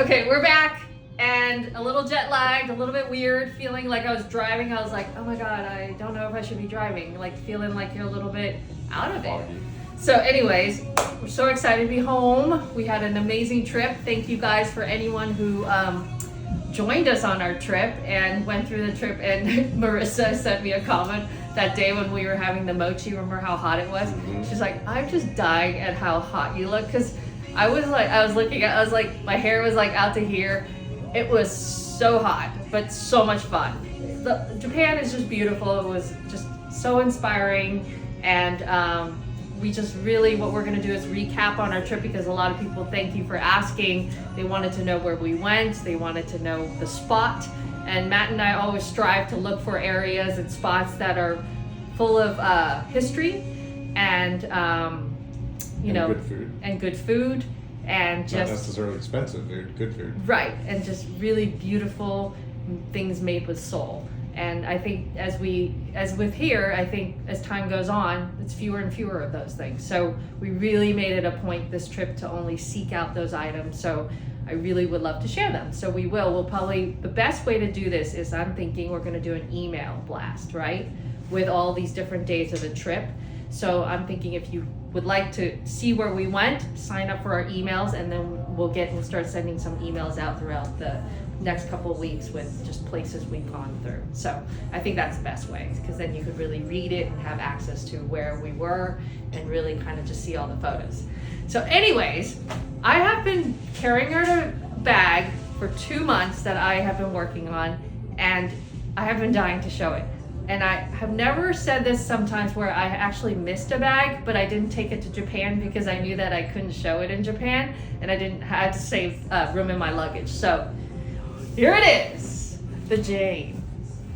Okay, we're back and a little jet lagged, a little bit weird, feeling like I was driving. I was like, oh my God, I don't know if I should be driving. Like feeling like you're a little bit out of it. So anyways, we're so excited to be home. We had an amazing trip. Thank you guys for anyone who joined us on our trip and went through the trip. And Marissa sent me a comment that day when we were having the mochi. Remember how hot it was? She's like, I'm just dying at how hot you look. Because I was like, my hair was like out to here. It was so hot, but so much fun. Japan is just beautiful. It was just so inspiring. And we just really, what we're gonna do is recap on our trip, because a lot of people, thank you for asking. They wanted to know where we went. They wanted to know the spot. And Matt and I always strive to look for areas and spots that are full of history and, good food. And just not necessarily expensive, they're good food. Right, and just really beautiful things made with soul. And I think as with here, I think as time goes on, it's fewer and fewer of those things. So we really made it a point this trip to only seek out those items. So I really would love to share them. So we'll probably, the best way to do this is I'm thinking we're gonna do an email blast, right? With all these different days of the trip. So I'm thinking if you would like to see where we went, sign up for our emails, and then we'll start sending some emails out throughout the next couple of weeks with just places we've gone through. So I think that's the best way, because then you could really read it and have access to where we were and really kind of just see all the photos. So anyways, I have been carrying our bag for 2 months that I have been working on, and I have been dying to show it. And I have never said this sometimes where I actually missed a bag, but I didn't take it to Japan because I knew that I couldn't show it in Japan, and I didn't have to save room in my luggage. So here it is, the Jane.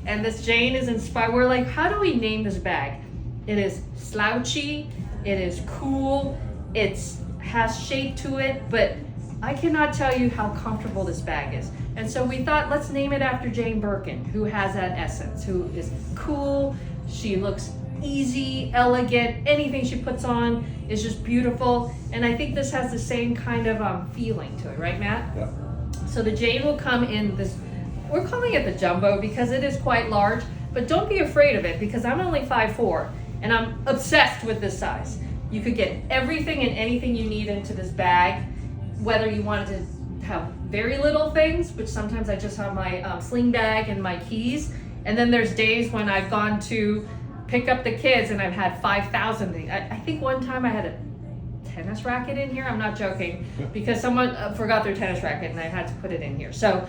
And this Jane is inspired. We're like, how do we name this bag? It is slouchy, it is cool, it has shape to it, but I cannot tell you how comfortable this bag is. And so we thought, let's name it after Jane Birkin, who has that essence, who is cool, she looks easy, elegant, anything she puts on is just beautiful. And I think this has the same kind of feeling to it, right, Matt? Yeah. So the Jane will come in this, we're calling it the jumbo because it is quite large, but don't be afraid of it because I'm only 5'4", and I'm obsessed with this size. You could get everything and anything you need into this bag, whether you wanted to have very little things, which sometimes I just have my sling bag and my keys. And then there's days when I've gone to pick up the kids and I've had 5,000 things. I think one time I had a tennis racket in here. I'm not joking, because someone forgot their tennis racket and I had to put it in here. So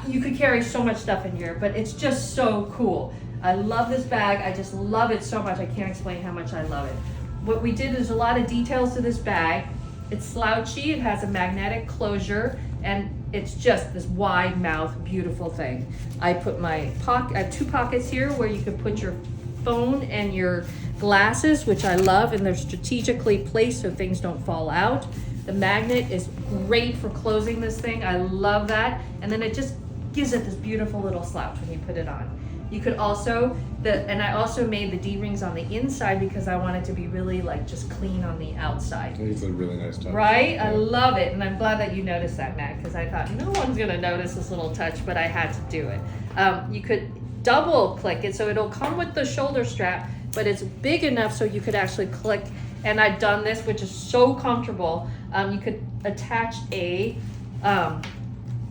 you could carry so much stuff in here, but it's just so cool. I love this bag. I just love it so much. I can't explain how much I love it. What we did is a lot of details to this bag. It's slouchy, it has a magnetic closure, and it's just this wide mouth, beautiful thing. I put I have 2 pockets here where you can put your phone and your glasses, which I love, and they're strategically placed so things don't fall out. The magnet is great for closing this thing. I love that. And then it just gives it this beautiful little slouch when you put it on. You could also, and I also made the D-rings on the inside because I want it to be really like just clean on the outside. It's a really nice touch. Right? Yeah. I love it. And I'm glad that you noticed that, Matt, because I thought no one's gonna notice this little touch, but I had to do it. You could double click it, so it'll come with the shoulder strap, but it's big enough so you could actually click. And I've done this, which is so comfortable. You could attach a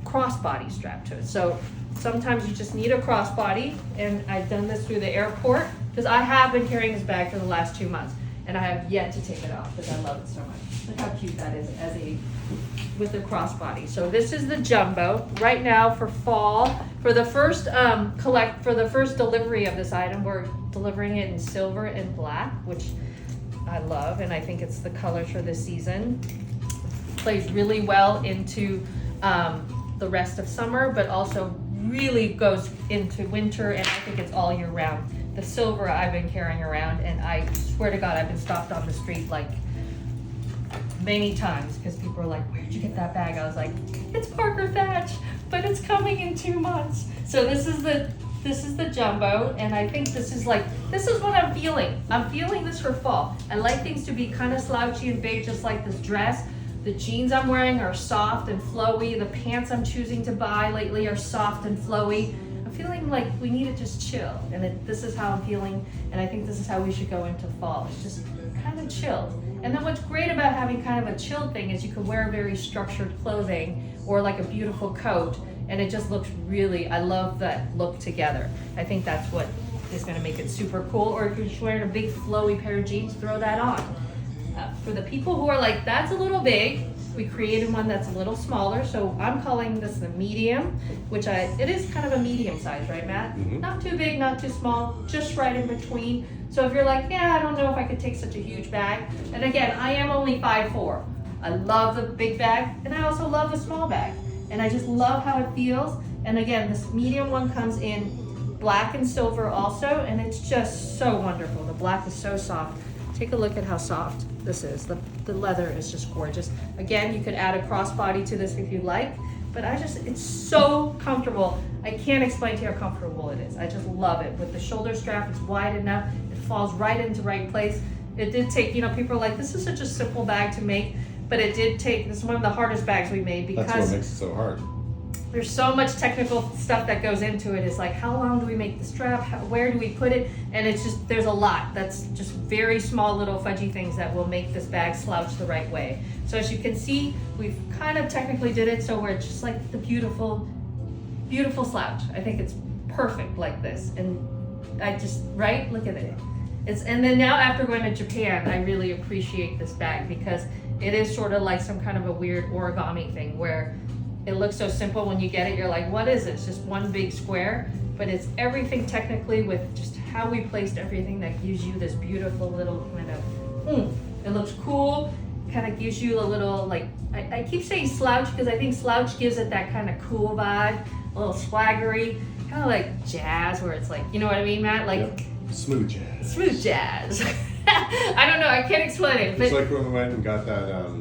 crossbody strap to it. So sometimes you just need a crossbody, and I've done this through the airport because I have been carrying this bag for the last 2 months, and I have yet to take it off because I love it so much. Look how cute that is with the crossbody. So this is the jumbo right now for fall. For the first delivery of this item, we're delivering it in silver and black, which I love, and I think it's the colors for this season. Plays really well into the rest of summer, but also really goes into winter, and I think it's all year round. The silver I've been carrying around, and I swear to God, I've been stopped on the street like many times because people are like, where'd you get that bag? I was like, it's Parker Thatch, but it's coming in 2 months. So this is the jumbo, and I think this is what I'm feeling. I'm feeling this for fall. I like things to be kind of slouchy and big, just like this dress, The jeans I'm wearing are soft and flowy. The pants I'm choosing to buy lately are soft and flowy. I'm feeling like we need to just chill, and this is how I'm feeling, and I think this is how we should go into fall. It's just kind of chill. And then what's great about having kind of a chill thing is you can wear very structured clothing or like a beautiful coat, and it just looks really, I love that look together. I think that's what is gonna make it super cool. Or if you're just wearing a big flowy pair of jeans, throw that on. For the people who are like, that's a little big, we created one that's a little smaller. So I'm calling this the medium, which it is kind of a medium size, right, Matt? Mm-hmm. Not too big, not too small, just right in between. So if you're like, yeah, I don't know if I could take such a huge bag. And again, I am only 5'4". I love the big bag, and I also love the small bag. And I just love how it feels. And again, this medium one comes in black and silver also, and it's just so wonderful. The black is so soft. Take a look at how soft this is. The leather is just gorgeous. Again, you could add a crossbody to this if you like, but it's so comfortable. I can't explain to you how comfortable it is. I just love it. With the shoulder strap, it's wide enough. It falls right into right place. It did take, people are like, this is such a simple bag to make, but it did take, this is one of the hardest bags we made because that's what makes it so hard. There's so much technical stuff that goes into it. It's like, how long do we make the strap? Where do we put it? And it's just, there's a lot. That's just very small little fudgy things that will make this bag slouch the right way. So as you can see, we've kind of technically did it so where it's just like the beautiful, beautiful slouch. I think it's perfect like this. And I just, right? Look at it. And then now after going to Japan, I really appreciate this bag because it is sort of like some kind of a weird origami thing where it looks so simple when you get it. You're like, what is it? It's just one big square, but it's everything technically with just how we placed everything that gives you this beautiful little kind of, it looks cool, kind of gives you a little like, I keep saying slouch because I think slouch gives it that kind of cool vibe, a little swaggery, kind of like jazz where it's like, you know what I mean, Matt? Like, yep. Smooth jazz. Smooth jazz. I don't know, I can't explain it. It's like when we went and got that,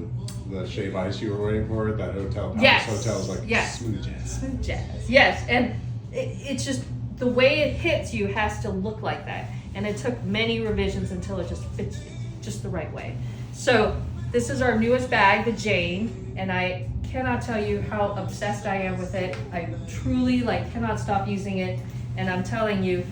the shave ice you were waiting for at that hotel. Yes. Hotel was like smooth jazz. Smooth jazz. Yes, and it's just the way it hits you has to look like that. And it took many revisions until it just fits you just the right way. So this is our newest bag, the Jane, and I cannot tell you how obsessed I am with it. I truly cannot stop using it, and I'm telling you,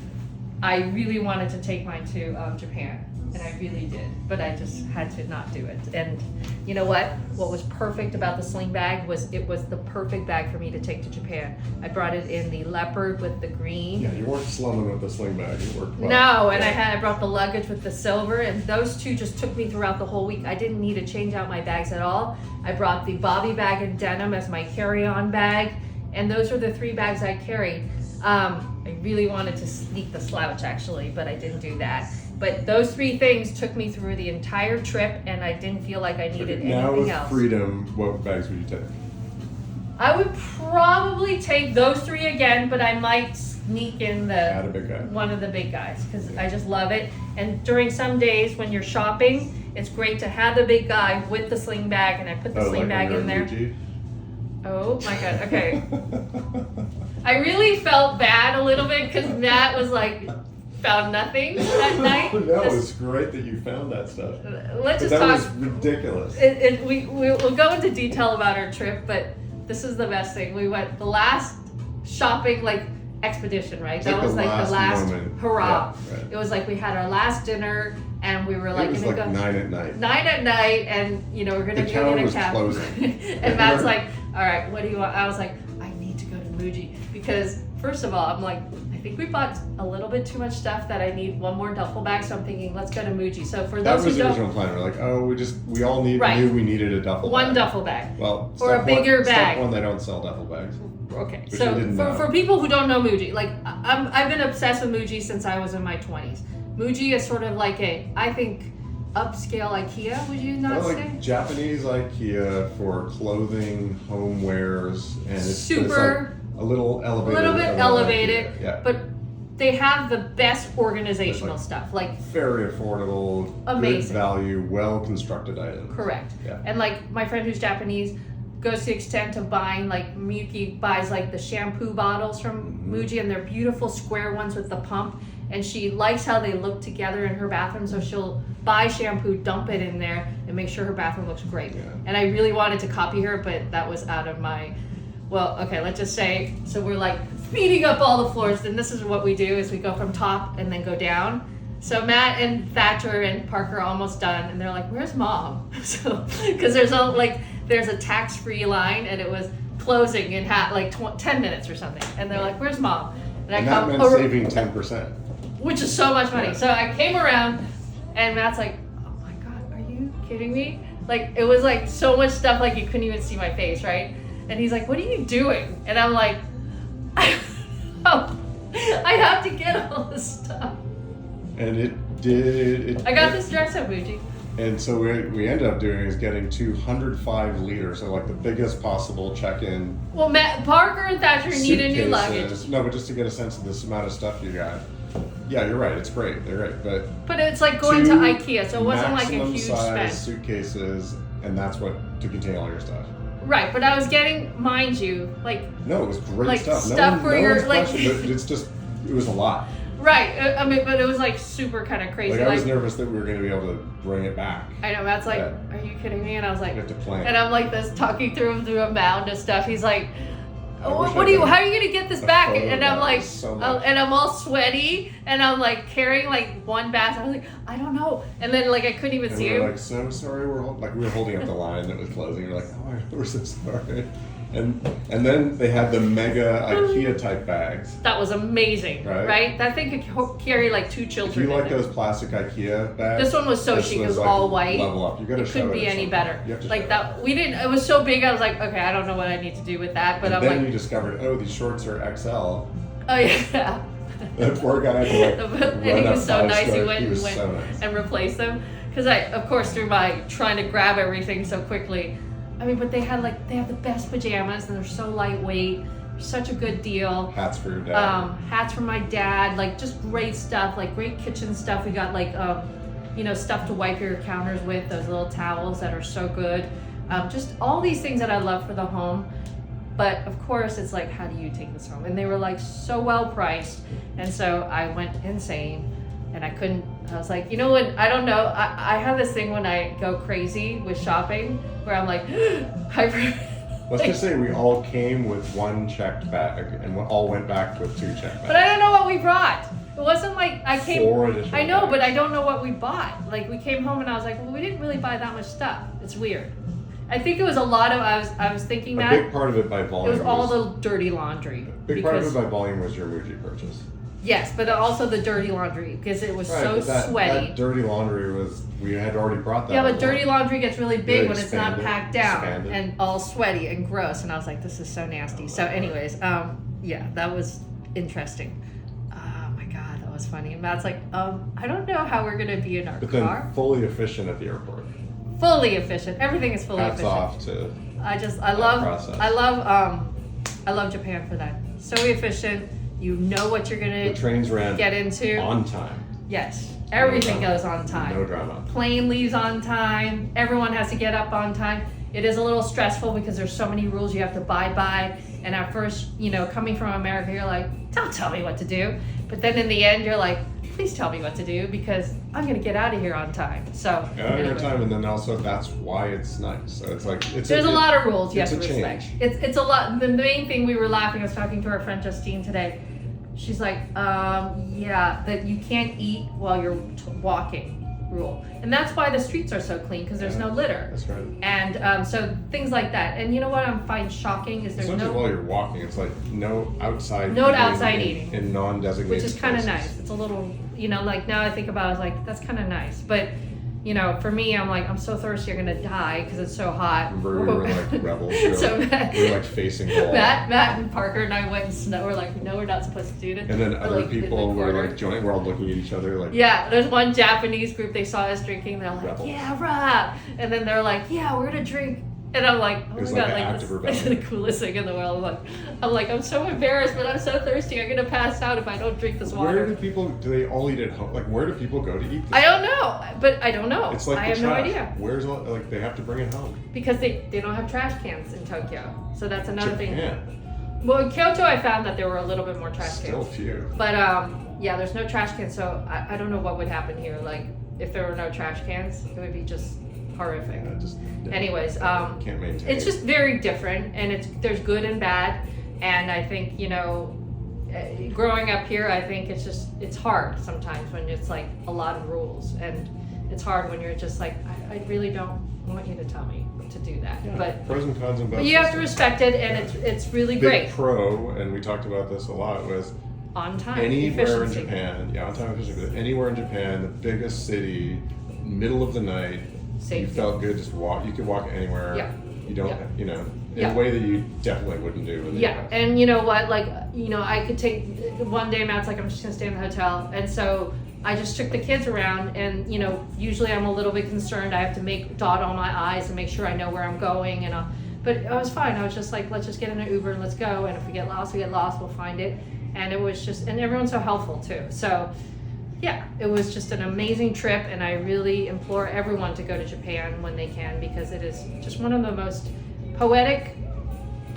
I really wanted to take mine to Japan. And I really did, but I just had to not do it. And you know what? What was perfect about the sling bag was it was the perfect bag for me to take to Japan. I brought it in the leopard with the green. Yeah, you weren't slumming with the sling bag. It worked well. No, and I brought the luggage with the silver, and those two just took me throughout the whole week. I didn't need to change out my bags at all. I brought the bobby bag in denim as my carry-on bag, and those were the 3 bags I carried. I really wanted to sneak the slouch actually, but I didn't do that. But those 3 things took me through the entire trip, and I didn't feel like I needed anything else. Now with freedom, what bags would you take? I would probably take those 3 again, but I might sneak in Add a big guy. one of the big guys because I just love it. And during some days when you're shopping, it's great to have the big guy with the sling bag, and I put the sling bag in there. Muji? Oh my god, okay. I really felt bad a little bit because Matt was like, found nothing that night. No, it's great that you found that stuff. Let's just that talk. Was ridiculous. We'll go into detail about our trip, but this is the best thing. We went the last shopping expedition, right? That was the last moment. hurrah. Yeah, right. It was like we had our last dinner and we were It was gonna like go 9 at night. 9 at night, and we're gonna The go town in a was cab. closing. And Matt's like, all right, what do you want? I was like, I need to go to Muji because first of all, I'm like, I think we bought a little bit too much stuff that I need one more duffel bag. So I'm thinking, let's go to Muji. So for That those was who the don't, original plan. We're like, we all knew we needed a duffel bag. one duffel bag. Well, or a bigger bag. Step 1, they don't sell duffel bags. Okay, Which so I didn't know. for people who don't know Muji, I've been obsessed with Muji since I was in my 20s. Muji is sort of like I think, upscale IKEA. Would you not say? Like Japanese IKEA for clothing, homewares, and it's super a little elevated. A little bit elevated, IKEA. Yeah. but they have the best organizational stuff. Very affordable, amazing, good value, well constructed items. Correct. Yeah. And my friend who's Japanese goes to the extent of buying Miyuki buys the shampoo bottles from Muji, and they're beautiful square ones with the pump. and she likes how they look together in her bathroom, so she'll buy shampoo, dump it in there, and make sure her bathroom looks great. Yeah. And I really wanted to copy her, but that was out of my, well, okay, let's just say, so we're like speeding up all the floors, and this is what we do, is we go from top and then go down. So Matt and Thatcher and Parker are almost done, and they're like, "Where's Mom?" So, because there's a tax-free line, and it was closing in 10 minutes or something, and they're like, "Where's Mom?" And that meant saving 10%. Which is so much money. Yeah. So I came around, and Matt's like, "Oh my God, are you kidding me?" Like, it was like so much stuff, like you couldn't even see my face, right? And he's like, "What are you doing?" And I'm like, "Oh, I have to get all this stuff." And it did. I got this dress at Muji. And so we ended up doing is getting 205 liters, so like the biggest possible check-in. Well, Parker and Thatcher need a new luggage. No, but just to get a sense of this amount of stuff you got. Yeah, you're right. It's great. They're great, but it's like going to IKEA, so it wasn't like a huge maximum-size spend. Suitcases, and that's what to contain all your stuff. Right, but I was getting, mind you, like. No, it was great like stuff. stuff for your, one's like. questioned, but it's just, it was a lot. Right, I mean, but it was like super kind of crazy. Like I was nervous that we were going to be able to bring it back. I know, Matt's like, Yeah. "Are you kidding me?" And I was like, You have to plan. and I'm like this, talking through a mound of stuff. He's like, "Oh, wish how I are you could- gonna get this back?" photo And of I'm that like, is so much. and I'm all sweaty, and I'm like carrying like one basket. I was like, "I don't know," and then like I couldn't even And see we were him. like, "So sorry, we were holding up the line that was closing." You're like, "Oh, we're so sorry." And then they had the mega IKEA type bags. That was amazing, Right? right? That thing could carry like 2 If children. you in like there. those plastic IKEA bags, This one was so chic. It was like all white. Level up. You gotta It show couldn't it be at any some better. point. You have to Like show that, we didn't. It was so big. I was like, okay, I don't know what I need to do with that, but And I'm then like, you discovered, oh, these shorts are XL. oh yeah. That poor guy had to like And he run was up so 5 nice. He stars. went, was so nice. and replaced them. Because of course, through my trying to grab everything so quickly. I mean, but they have the best pajamas, and they're so lightweight. Such a good deal. Hats for your dad. Hats for my dad. Like just great stuff. Like great kitchen stuff. We got like stuff to wipe your counters with. Those little towels that are so good. Just all these things that I love for the home. But of course, it's like, how do you take this home? And they were like so well priced, and so I went insane, and I couldn't. I was like, you know what? I don't know. I have this thing when I go crazy with shopping, where I'm like, Let's just say we all came with one checked bag, and we all went back with 2 checked bags. But I don't know what we brought. It wasn't like I came. 4 additional I know, bags. but I don't know what we bought. Like we came home and I was like, well, we didn't really buy that much stuff. It's weird. I think it was a lot of. I was thinking A that big part of it by it volume was all the dirty laundry. big part of it by volume was your Muji purchase. Yes, but also the dirty laundry because it was so but that sweaty. dirty laundry was, we had already brought that. Yeah, but along. dirty laundry gets really big when it's not expanded, packed down expanded. and all sweaty and gross. And I was like, this is so nasty. So, anyways, yeah, that was interesting. Oh my God, that was funny. And Matt's like, I don't know how we're gonna be in our But then car. fully efficient at the airport. Fully efficient. Everything is fully Hats efficient. off to process. I love Japan for that. So efficient. You know what you're the gonna trains ran get into. on time. Yes, everything drama. goes on time. No drama. Plane leaves on time. Everyone has to get up on time. It is a little stressful because there's so many rules you have to abide by. And at first, coming from America, you're like, don't tell me what to do. But then in the end, you're like, please tell me what to do because I'm gonna get out of here on time. So Anyway. Time, and then also that's why it's nice. So it's like there's a lot of rules you have it's to a respect. change. It's a lot. The main thing we were laughing. I was talking to our friend Justine today. She's like, yeah, that you can't eat while you're walking rule, and that's why the streets are so clean because there's no litter. That's right. And so things like that. And you know what I find shocking is It's there's not just no, while you're walking. It's like no outside. No eating outside in, eating. in non-designated. which is kind of places. nice. It's a little, like now I think about it, I was like, that's kind of nice. But for me, I'm like, I'm so thirsty, I'm gonna die because it's so hot. Remember we were like rebels. We were, So like, we were like facing the wall. Matt and Parker and I went and snow. We're like, no, we're not supposed to do this. And then We're, other like, in the people were corner. like joining. We're all looking at each other like. Yeah, there's one Japanese group. They saw us drinking. They're like, Rebels. yeah, rah. And then they're like, yeah, we're gonna drink. And I'm like, oh It was my like god, an like act of this is the rebellion. coolest thing in the world. I'm so embarrassed, but I'm so thirsty. I'm gonna pass out if I don't drink this water. Where do people? Do they all eat at home? Like where do people go to eat? This I don't know, but I don't know. It's like I the have no trash. idea Where's all, like they have to bring it home? because they don't have trash cans in Tokyo. So that's another thing. Japan. Well, in Kyoto, I found that there were a little bit more trash Still cans. few. But Yeah, there's no trash cans, so I don't know what would happen here. Like, if there were no trash cans, it would be just horrific. Anyways, can't maintain. it's just very different, and there's good and bad, and I think, growing up here, I think it's hard sometimes when it's like a lot of rules, and it's hard when you're just like, I really don't want you to tell me to do that. Yeah, but pros and cons in both. But you have to systems. respect it, and it's really Big great. pro, and we talked about this a lot, was On time. anywhere efficiency. in Japan. Yeah, on time efficiency. But anywhere in Japan, the biggest city, middle of the night, Safety. you felt good. Just walk. You could walk anywhere. Yeah. You don't. Yeah. In a way that you definitely wouldn't do. In the Yeah, US. and you know what? Like, I could take one day. Matt's like, I'm just gonna stay in the hotel, and so I just took the kids around, and usually I'm a little bit concerned. I have to dot all my I's and make sure I know where I'm going, but I was fine. I was just like, let's just get in an Uber and let's go. And if we get lost, we'll find it. And it was and everyone's so helpful too. So yeah, it was just an amazing trip, and I really implore everyone to go to Japan when they can, because it is just one of the most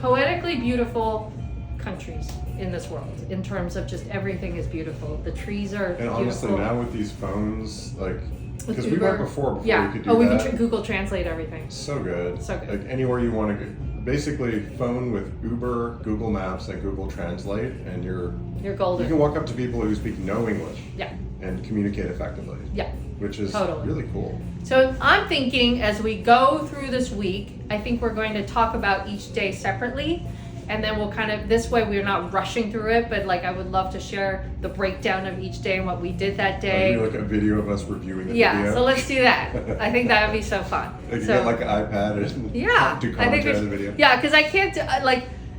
poetically beautiful countries in this world, in terms of just everything is beautiful. The trees are And honestly, beautiful. now with these phones, like, With because we Uber. went before Yeah. we could do we that. can Google Translate everything. So good. So good. Like anywhere you want to go. Basically, phone with Uber, Google Maps, and Google Translate, and You're you golden. can walk up to people who speak no English Yeah. and communicate effectively. Yeah. Which is Totally. really cool. So I'm thinking, as we go through this week, I think we're going to talk about each day separately, and then we'll this way we're not rushing through it, but like I would love to share the breakdown of each day and what we did that day. Maybe like a video of us reviewing the Yeah, video. so let's do that. I think that would be so fun. Like you So- get like an iPad and Yeah, do I think commentary on the video. yeah, because I can't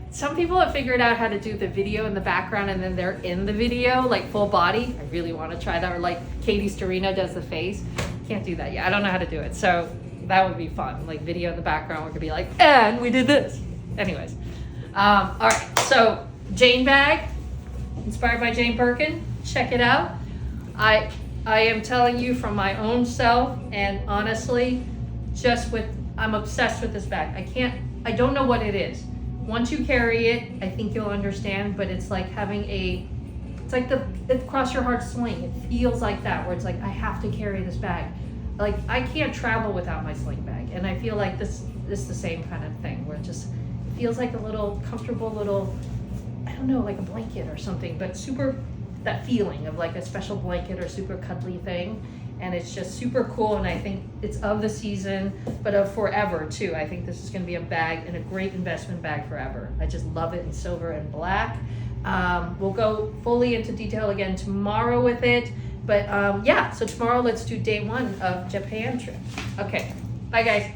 some people have figured out how to do the video in the background and then they're in the video, like full body. I really want to try that. Or like Katie Storino does the face. Can't do that yet. I don't know how to do it. So that would be fun. Like video in the background, we could be like, and we did this. Anyways. All right. So Jane bag, inspired by Jane Birkin. Check it out. I am telling you from my own self, and honestly, I'm obsessed with this bag. I don't know what it is. Once you carry it, I think you'll understand, but it's like having it's like the cross your heart sling. It feels like that, where it's like, I have to carry this bag. Like, I can't travel without my sling bag. And I feel like this is the same kind of thing, where it feels like a little comfortable little, I don't know, like a blanket or something, but that feeling of like a special blanket or super cuddly thing. And it's just super cool, and I think it's of the season, but of forever too. I think this is going to be a bag, and a great investment bag forever. I just love it in silver and black. We'll go fully into detail again tomorrow with it, but so tomorrow let's do day 1 of Japan trip. Okay, bye guys.